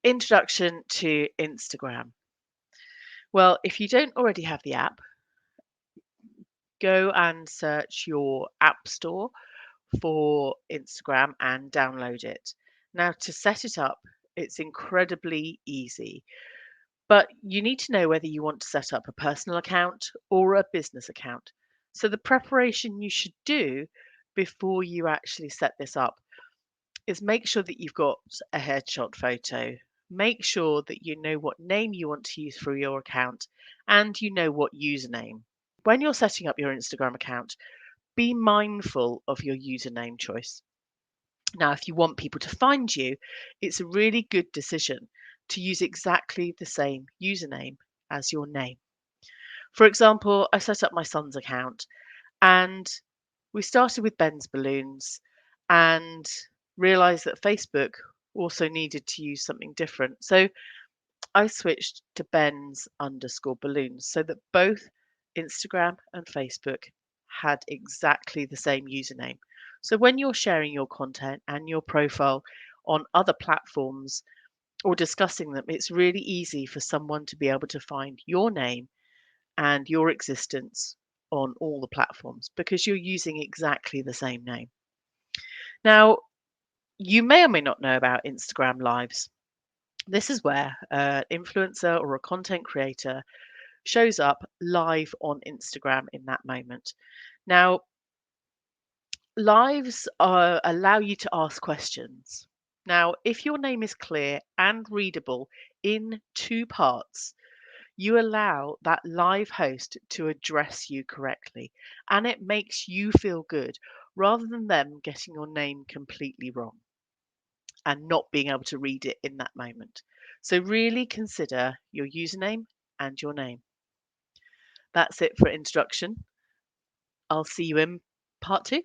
Introduction to Instagram. Well, if you don't already have the app, go and search your app store for Instagram and download it. Now, to set it up, it's incredibly easy, but you need to know whether you want to set up a personal account or a business account. So, the preparation you should do before you actually set this up is make sure that you've got a headshot photo. Make sure that you know what name you want to use for your account and you know what username. When you're setting up your Instagram account, be mindful of your username choice. Now, if you want people to find you, it's a really good decision to use exactly the same username as your name. For example, I set up my son's account and we started with Ben's Balloons and realized that Facebook also needed to use something different. So I switched to Ben's underscore balloons so that both Instagram and Facebook had exactly the same username. So when you're sharing your content and your profile on other platforms or discussing them, it's really easy for someone to be able to find your name and your existence on all the platforms because you're using exactly the same name. Now, you may or may not know about Instagram Lives. This is where an influencer or a content creator shows up live on Instagram in that moment. Now, lives allow you to ask questions. Now, if your name is clear and readable in two parts, you allow that live host to address you correctly, and it makes you feel good rather than them getting your name completely wrong and not being able to read it in that moment. So, really consider your username and your name. That's it for introduction. I'll see you in part two.